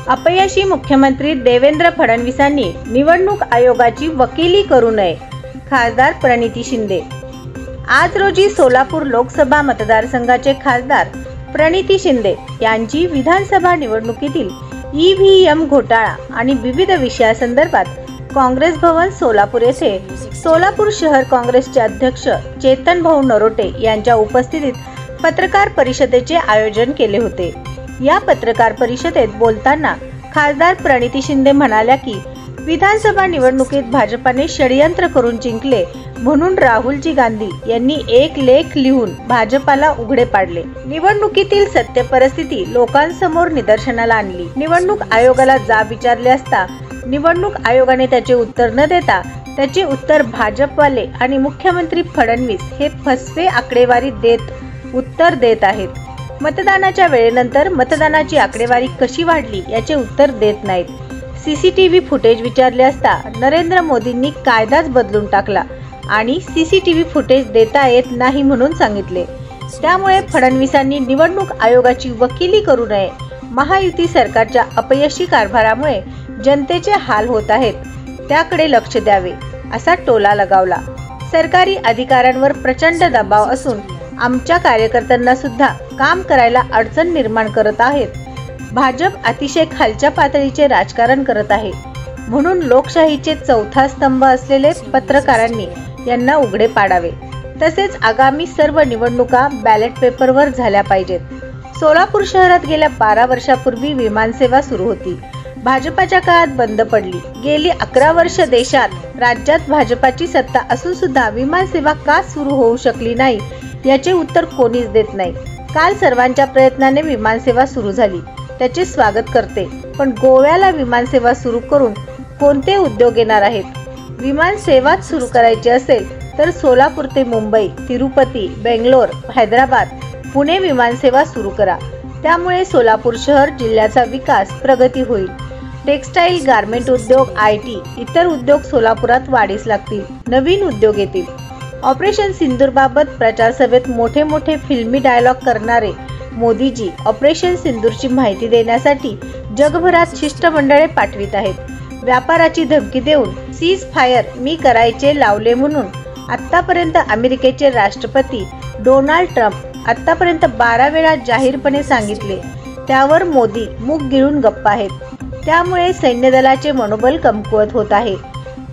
अपयशी मुख्यमंत्री देवेंद्र फडणवीसांनी निवडणूक आयोगाची वकिली करू नये. खासदार प्रणिती शिंदे. आज रोजी सोलापूर लोकसभा मतदारसंघाचे खासदार प्रणिती शिंदे यांची विधानसभा निवडणुकीतील ईव्हीएम घोटाळा आणि विविध विषयासंदर्भात काँग्रेस भवन सोलापूर येथे सोलापूर शहर काँग्रेसचे अध्यक्ष चेतन भाऊ नरोटे यांच्या उपस्थितीत पत्रकार परिषदेचे आयोजन केले होते. या पत्रकार परिषदेत बोलताना खासदार प्रणिती शिंदे म्हणाल्या की विधानसभा निवडणुकीत भाजपाने षडयंत्र करून जिंकले म्हणून राहुलजी गांधी यांनी एक लेख लिहून भाजपाला उघडे पाडले. निवडणुकीतील सत्य परिस्थिती लोकांसमोर निदर्शनाला आणली. निवडणूक आयोगाला जाब विचारले असता निवडणूक आयोगाने त्याचे उत्तर न देता त्याचे उत्तर भाजपवाले आणि मुख्यमंत्री फडणवीस हे फसवे आकडेवारी देत उत्तर देत आहेत. मतदानाच्या वेळेनंतर मतदानाची आकडेवारी कशी वाढली याचे उत्तर देत नाहीत. सीसीटीव्ही फुटेज विचारले असता नरेंद्र मोदींनी कायदाच बदलून टाकला आणि सीसीटीव्ही फुटेज देता येत नाही म्हणून सांगितले. त्यामुळे फडणवीसांनी निवडणूक आयोगाची वकिली करू नये. महायुती सरकारच्या अपयशी कारभारामुळे जनतेचे हाल होत आहेत, त्याकडे लक्ष द्यावे असा टोला लगावला. सरकारी अधिकाऱ्यांवर प्रचंड दबाव असून आमच्या कार्यकर्त्यांना सुद्धा काम करायला अडचण निर्माण करत आहेत. भाजप अतिशय खालच्या पातळीचे राजकारण करत आहे म्हणून लोकशाहीचे चौथा स्तंभ असलेले पत्रकारांनी यांना उघडे पाडावे. तसेच आगामी सर्व निवडणुका बॅलेट पेपरवर झाल्या पाहिजेत. सोलापूर शहरात गेल्या 12 वर्षापूर्वी विमानसेवा सुरू होती. भाजपाच्या काळात बंद पडली. गेली 11 वर्ष देशात राज्यात भाजपाची सत्ता असून सुद्धा विमानसेवा का सुरू होऊ शकली नाही याचे उत्तर कोणीच देत नाही. काल सर्वांच्या प्रयत्नाने विमानसेवा सुरू झाली, त्याचे स्वागत करते. पण गोव्याला विमानसेवा सुरू करून कोणते उद्योग येणार आहेत? विमानसेवाच सुरू करायची असेल तर सोलापूर ते मुंबई, तिरुपती, बेंगलोर, हैदराबाद, पुणे विमानसेवा सुरू करा. त्यामुळे सोलापूर शहर जिल्ह्याचा विकास, प्रगती होईल. टेक्सटाईल, गारमेंट उद्योग, IT इतर उद्योग सोलापुरात वाढीस लागतील. नवीन उद्योग येतील. ऑपरेशन सिंदूर बाबत प्रचार सभेत मोठे मोठे फिल्मी डायलॉग करणारे मोदीजी ऑपरेशन सिंदूरची माहिती देण्यासाठी जगभरात शिष्टमंडळे पाठवित आहेत. व्यापाराची धमकी देऊन सीज फायर मी करायचे लावले म्हणून आतापर्यंत अमेरिकेचे राष्ट्रपती डोनाल्ड ट्रम्प आतापर्यंत 12 वेळा जाहीरपणे सांगितले. त्यावर मोदी मुख गिळून गप्प आहेत. त्यामुळे सैन्य दलाचे मनोबल कमकुवत होत आहे.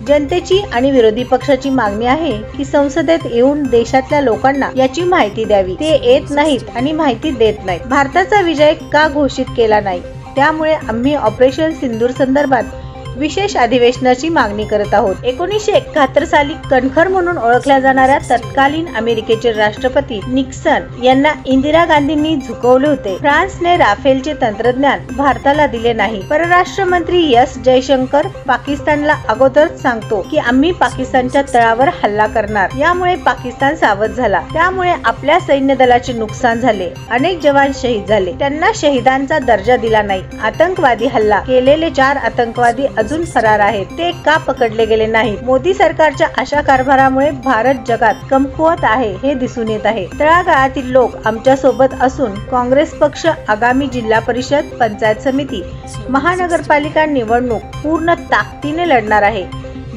जनतेची आणि विरोधी पक्षाची मागणी आहे की संसदेत येऊन देशातल्या लोकांना याची माहिती द्यावी. ते येत नाहीत आणि माहिती देत नाहीत. भारताचा विजय का घोषित केला नाही? त्यामुळे आम्ही ऑपरेशन सिंदूर संदर्भात विशेष अधिवेशनाची मागणी करत आहोत. 1971 साली कणखर म्हणून ओळखल्या जाणाऱ्या तत्कालीन अमेरिकेचे राष्ट्रपती निक्सन यांना इंदिरा गांधींनी झुकवले होते. फ्रान्सने राफेलचे तंत्रज्ञान भारताला दिले नाही. परराष्ट्र मंत्री एस जयशंकर पाकिस्तानला अगोदरच सांगतो की आम्ही पाकिस्तानच्या तळावर हल्ला करणार. यामुळे पाकिस्तान सावध झाला. त्यामुळे आपल्या सैन्य दलाचे नुकसान झाले. अनेक जवान शहीद झाले. त्यांना शहीदांचा दर्जा दिला नाही. आतंकवादी हल्ला केलेले 4 आतंकवादी अजून फरार आहेत. ते का पकडले गेले नाही? मोदी सरकारच्या अशा कारभारामुळे भारत जगात कमकुवत आहे हे दिसून येत आहे. तळागाळातील लोक आमच्या सोबत असून काँग्रेस पक्ष आगामी जिल्हा परिषद, पंचायत समिती, महानगरपालिका निवडणूक पूर्ण ताकदीने लढणार आहे.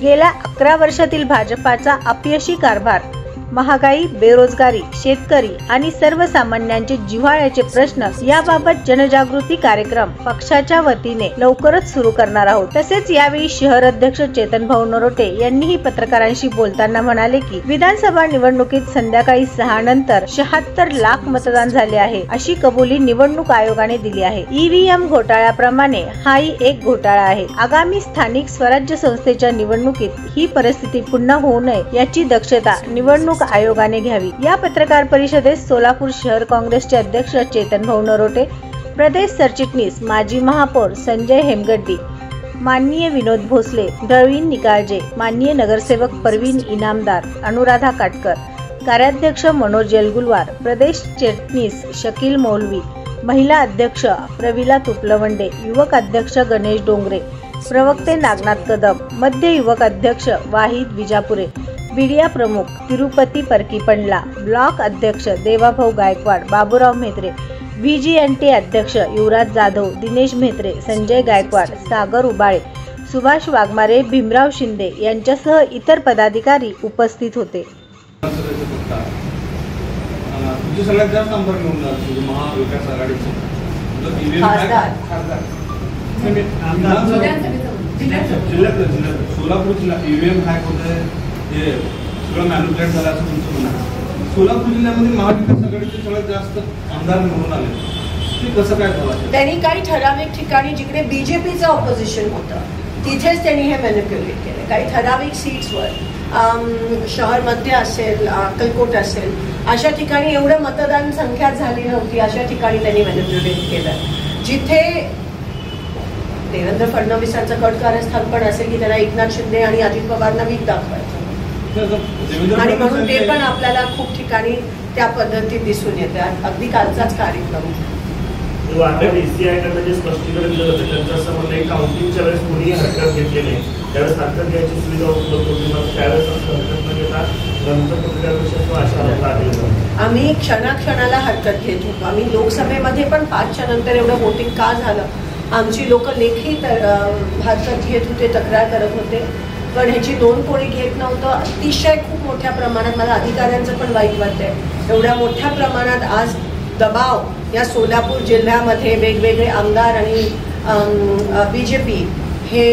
गेल्या 11 वर्षातील भाजपाचा अपयशी कारभार, महागाई, बेरोजगारी, शेतकरी आणि सर्वसामान्यांचे जिव्हाळ्याचे प्रश्न याबाबत जनजागृती कार्यक्रम पक्षाच्या वतीने लवकरच सुरू करणार आहोत. तसेच यावेळी शहर अध्यक्ष चेतन भाऊ नरोटे यांनीही पत्रकारांशी बोलताना म्हणाले की विधानसभा निवडणुकीत संध्याकाळी 6 नंतर 76 लाख मतदान झाले आहे अशी कबुली निवडणूक आयोगाने दिली आहे. ईव्हीएम घोटाळ्याप्रमाणे हाही एक घोटाळा आहे. आगामी स्थानिक स्वराज्य संस्थेच्या निवडणुकीत ही परिस्थिती पुन्हा होऊ नये याची दक्षता निवडणूक आयोगाने घ्यावी. या पत्रकार परिषदेत सोलापूर शहर काँग्रेसचे अध्यक्ष चेतन भाऊ नरोटे, प्रदेश सरचिटणीस माजी महापौर संजय हेमगड्डी, माननीय विनोद भोसले, दळवीन निकाळजे, माननीय नगरसेवक परवीन इनामदार, अनुराधा काटकर, कार्याध्यक्ष मनोज येलगुलवार, प्रदेश चिटणीस शकील मौलवी, महिला अध्यक्ष प्रवीला तुपलवंडे, युवक अध्यक्ष गणेश डोंगरे, प्रवक्ते नागनाथ कदम, मध्य युवक अध्यक्ष वाहिद विजापुरे, मीडिया प्रमुख तिरुपती परकी पंडला, ब्लॉक अध्यक्ष देवाभाऊ गायकवाड, बाबूराव म्हेत्रे, VGNT अध्यक्ष युवराज जाधव, दिनेश म्हेत्रे, संजय गायकवाड, सागर उबाळे, सुभाष वाघमारे, भीमराव शिंदे यांच्यासह इतर पदाधिकारी उपस्थित होते. सगळ्यात जास्त आमदार निवडून आले महाविकास आघाडीचे जिल्ह्यात सोलापूर जिल्हा ईव्हीएम हॅक होते, हे सगळं मॅन्युप्युलेट झालं असं तुमचं म्हणणं. सोलापूर जिल्ह्यामध्ये महाविकास आघाडीचे सगळ्यात जास्त आमदार निवडून आले, ते कसं काय झालं? त्यांनी काही ठराविक ठिकाणी जिकडे बीजेपीचं ऑपोजिशन होतं तिथेच त्यांनी हे मॅन्युप्युलेट केले. काही ठराविक सीट्सवर शहर मध्ये असेल, अक्कलकोट असेल, अशा ठिकाणी एवढं मतदान संख्या झाली नव्हती, अशा ठिकाणी त्यांनी मॅन्युप्युलेट केलं. जिथे देवेंद्र फडणवीसांचं कट कारस्थान पण असेल की त्यांना एकनाथ शिंदे आणि अजित पवारांना वीक दाखवायचं, आणि म्हणून ते पण आपल्याला खूप ठिकाणी त्या पद्धतीत दिसून येते. अगदी कालचाच कार्यक्रम ECIकडनं जे स्पष्टीकरण दिलं होतं त्यांचं असं म्हणणं आहे, काउंटिंगच्या वेळेस कोणीही हरकत घेतली नाही, त्यावेळेस हरकत घ्यायची सुविधा उपलब्ध होती, मग त्यावेळेस हरकत न घेता आम्ही क्षणाक्षणाला हरकत घेत होतो. आम्ही लोकसभेमध्ये पण 5च्या नंतर एवढं वोटिंग का झालं, आमची लोक लेखी हरकत घेत होते, तक्रार करत होते, पण ह्याची नोंद कोणी घेत नव्हतं. अतिशय खूप मोठ्या प्रमाणात, मला अधिकाऱ्यांचं पण वाईट वाटतंय, एवढ्या मोठ्या प्रमाणात आज दबाव या सोलापूर जिल्ह्यामध्ये वेगवेगळे आमदार आणि बीजेपी हे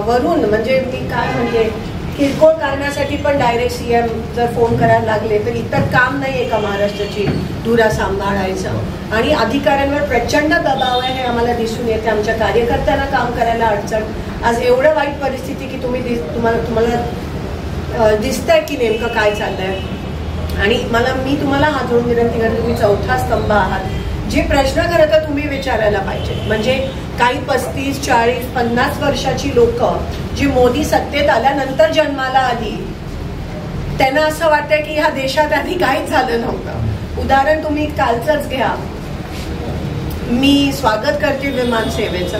वरून, म्हणजे मी काय म्हणते, किरकोळ कारणासाठी पण डायरेक्ट CM जर फोन करायला लागले तर इतर काम नाही आहे का महाराष्ट्राची धुरा सांभाळायचं, आणि अधिकाऱ्यांवर प्रचंड दबाव आहे हे आम्हाला दिसून येते. आमच्या कार्यकर्त्यांना काम करायला अडचण. आज एवढं वाईट परिस्थिती की तुम्हाला दिसतंय की नेमकं काय चाललंय. आणि मी तुम्हाला हात जोडून विनंती करते, तुम्ही चौथा स्तंभ आहात. जे प्रश्न खरं तर तुम्ही विचारायला पाहिजे, म्हणजे काही 35, 40, 50 वर्षाची लोक जी मोदी सत्तेत आल्यानंतर जन्माला आली, त्यांना असं वाटतंय की ह्या देशात आधी काहीच झालं नव्हतं. उदाहरण तुम्ही कालचंच घ्या. मी स्वागत करते विमानसेवेचं,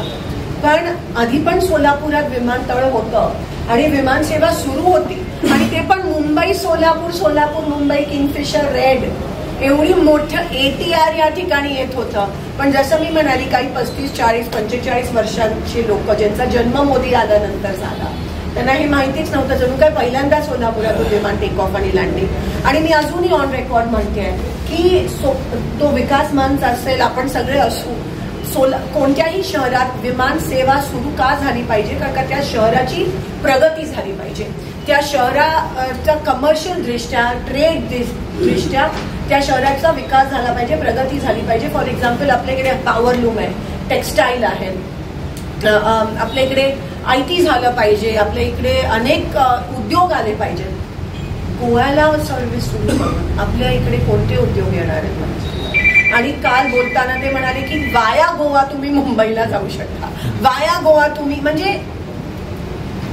पण आधी पण सोलापुरात विमानतळ होतं आणि विमानसेवा सुरू होती, आणि ते पण मुंबई सोलापूर, सोलापूर मुंबई, किंगफिशर, रेड, एवढी मोठं ATR या ठिकाणी येत होतं. पण जसं मी म्हणाली, काही 35, 40, 45 वर्षांची लोक ज्यांचा जन्म मोदी आल्यानंतर झाला, त्यांना हे माहितीच नव्हतं. जणू काय पहिल्यांदा सोलापुरातून विमान टेक ऑफ आणि लँडिंग. आणि मी अजूनही ऑन रेकॉर्ड म्हणते की तो विकास मंच असेल, आपण सगळे असू, कोणत्याही शहरात विमान सेवा सुरू का झाली पाहिजे, कारण का त्या शहराची प्रगती झाली पाहिजे, त्या शहराचा कमर्शियल दृष्ट्या, ट्रेड दृष्ट्या त्या शहराचा विकास झाला पाहिजे, प्रगती झाली पाहिजे. फॉर एक्झाम्पल, आपल्याकडे पॉवरलूम आहे, टेक्स्टाईल आहे, आपल्या इकडे IT झालं पाहिजे, आपल्या इकडे अनेक उद्योग आले पाहिजेत. गोव्याला सर्व्हिस सुरू करून आपल्या इकडे कोणते उद्योग येणार आहेत? आणि काल बोलताना ते म्हणाले की वाया गोवा तुम्ही मुंबईला जाऊ शकता, वाया गोवा तुम्ही, म्हणजे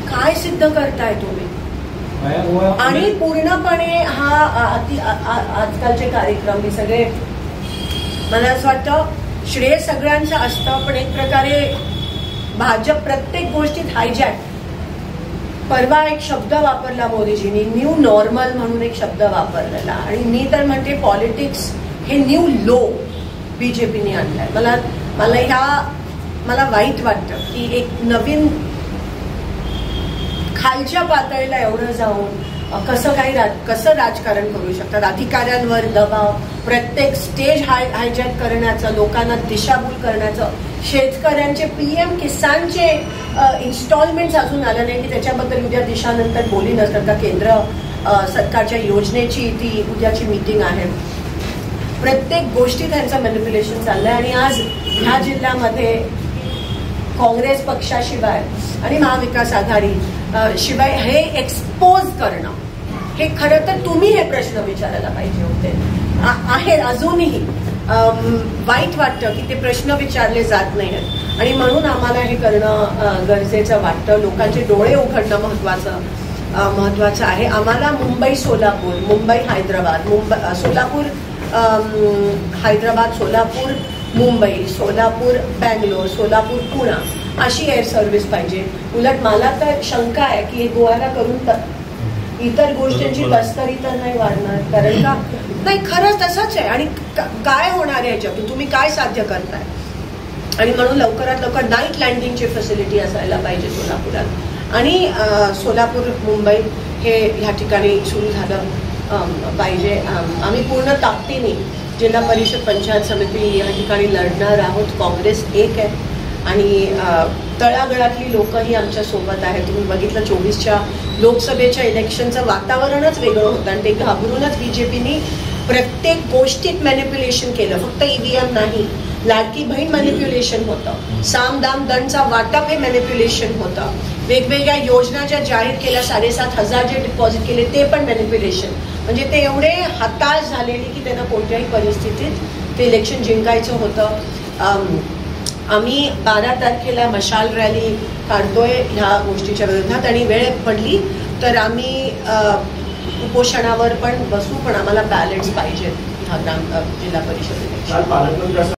काय सिद्ध करताय तुम्ही? आणि पूर्णपणे हा आजकालचे कार्यक्रम हे सगळे, मला असं वाटतं श्रेय सगळ्यांचं असतं, पण एक प्रकारे भाजप प्रत्येक गोष्टीत हायजॅक. परवा एक शब्द वापरला मोदीजींनी, न्यू नॉर्मल म्हणून एक शब्द वापरलेला, आणि मी तर म्हणते पॉलिटिक्स हे न्यू लो बीजेपीने आणलाय. मला वाईट वाटतं की एक नवीन खालच्या पातळीला एवढं जाऊन कसं राजकारण करू शकतात. अधिकाऱ्यांवर दबाव, प्रत्येक स्टेज हायजॅक करण्याचं, लोकांना दिशाभूल करण्याचं. शेतकऱ्यांचे PM किसानचे इन्स्टॉलमेंट्स अजून आलं नाही की त्याच्याबद्दल उद्या दिशानंतर बोली नसतात का? केंद्र सरकारच्या योजनेची ती उद्याची मीटिंग आहे. प्रत्येक गोष्टी त्यांचं मॅनिप्युलेशन चाललंय. आणि आज ह्या जिल्ह्यामध्ये काँग्रेस पक्षाशिवाय आणि महाविकास आघाडी शिवाय हे एक्सपोज करणं, हे खरं तर तुम्ही हे प्रश्न विचारायला पाहिजे होते. आहे अजूनही वाईट वाटतं की ते प्रश्न विचारले जात नाहीत, आणि म्हणून आम्हाला हे करणं गरजेचं वाटतं. लोकांचे डोळे उघडणं महत्वाचं आहे. आम्हाला मुंबई सोलापूर, मुंबई हैदराबाद, सोलापूर हैदराबाद, सोलापूर मुंबई, सोलापूर बँगलोर, सोलापूर पुणे अशी एअर सर्व्हिस पाहिजे. उलट मला तर शंका आहे की हे गोव्याला करून इतर गोष्टींची तस्करी तर नाही वाढणार, कारण का नाही, खरंच तसंच आहे. आणि काय होणार आहे याच्यातून, तुम्ही काय साध्य करताय? आणि म्हणून लवकरात लवकर नाईट लँडिंगची फॅसिलिटी असायला पाहिजे सोलापुरात. आणि सोलापूर मुंबई हे ह्या ठिकाणी सुरू झालं पाहिजे. आम्ही पूर्ण ताकदीने जिल्हा परिषद पंचायत समिती या ठिकाणी लढणार आहोत. काँग्रेस एक आहे आणि तळागाळातली लोकही आमच्या सोबत आहेत. तुम्ही बघितलं 24च्या लोकसभेच्या इलेक्शनचं वातावरणच वेगळं होतं आणि ते घाबरूनच बीजेपीने प्रत्येक गोष्टीत मॅनिप्युलेशन केलं. फक्त ईव्हीएम नाही, लाडकी बहीण मॅनिप्युलेशन होतं, साम दाम दंडचा वाटप हे मॅनिप्युलेशन होतं, वेगवेगळ्या योजना ज्या जाहीर केल्या 7,500 जे डिपॉझिट केले ते पण मॅनिप्युलेशन. म्हणजे ते एवढे हताश झालेले की त्यांना कोणत्याही परिस्थितीत ते इलेक्शन जिंकायचं होतं. आम्ही 12 तारखेला मशाल रॅली काढतोय ह्या गोष्टीच्या विरोधात आणि वेळ पडली तर आम्ही उपोषणावर पण बसू, पण आम्हाला बॅलेट्स पाहिजेत ह्या जिल्हा परिषदेत. काल पालकमंत्री